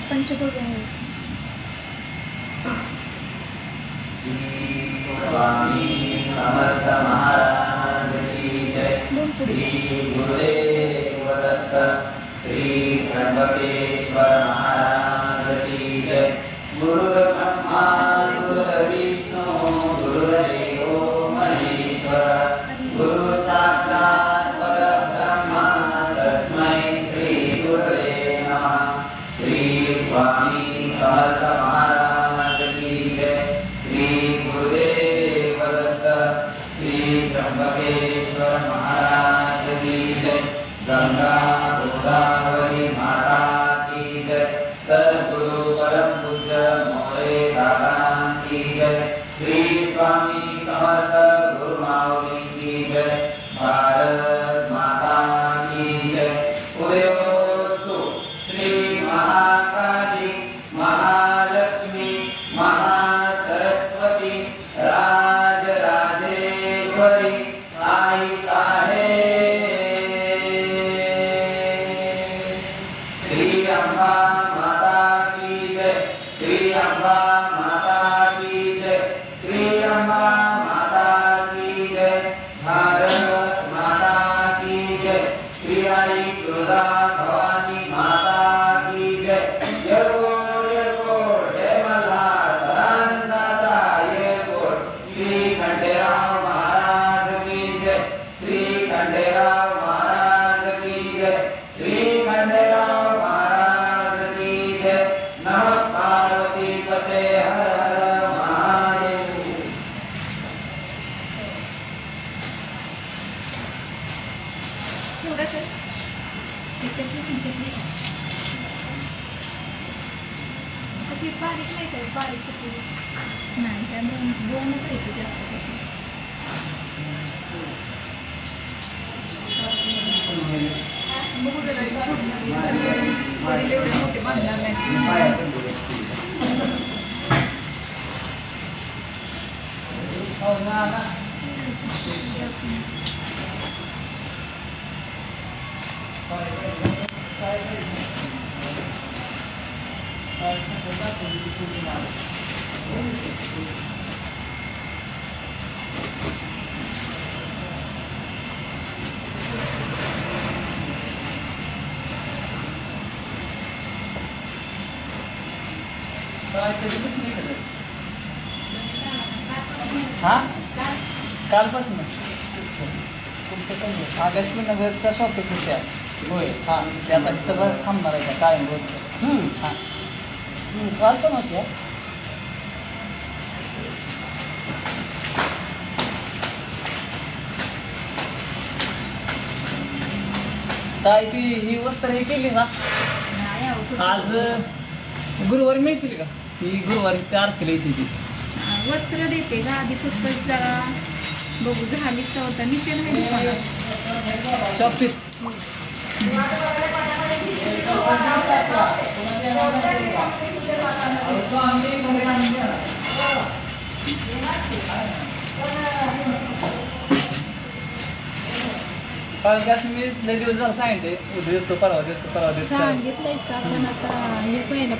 पंचगव्य स्वामी समर्थ महाराज की जय। श्री गुरुदेव दत्त श्री त्र्यंबकेश्वर महाराज की जय। गुरुर्ब्रह्मा गुरुर्विष्णु गुरुर्देवो महेश्वर गुरु साक्षात् परब्रह्म तस्मै श्री गुरुवे नमः। श्री स्वामी समर्थ महाराज की जय। श्री गुरुदेव दत्त श्री त्र्यंबकेश्वर महाराज की जय। गंगा गोदावरी माता की जय। सद्गुरु परम पूज्य मोरे दादा की जय। श्री स्वामी समर्थ गुरु माऊली की जय। भारत माता की जय। उदयोस्तु श्री महाकाली महालक्ष्मी महासरस्वती राजराजेश्वरी आई साहेब। श्री अंबा माता की जय। श्री अंबा माता की जय। श्री अंबा माता की जय। भारत माता की जय। श्री आई दुर्गा भवानी माता की जय। येळकोट येळकोट जय मल्हार सदानंदाचा येळकोट। श्री खंडेराव महाराज की जय। श्री खंडेराव महाराज की जय। श्री खंडेराव महाराज की जय। नमः पार्वती पते हर हर महादेव। अशी बारीक नाही काय बारीक नाही त्या दोनच येते जास्त बघू एवढे मोठे बांधणार नाही. हा कालपासून आकाशवी नगरच्या शॉपिंग होत्या होय हां ते आता तिथं थांबणार आहे का काय रोज हां काल पण होत्या काय ती ही वस्त्र हे केली ना नाही अहो, आज गुरुवारी मिळतील का ही गुरुवारी त्या आरतीला येते ती वस्त्र देते का आधी पुस्तक जरा बघू झालीच तर होता निश्चय आहे दुकानात. शॉपिंग कारण की असं मी लय दिवस झालं सांगितले उद्या देतो परवा देतो परवा देतो सांगितलंय सा पण आता हे पहिलं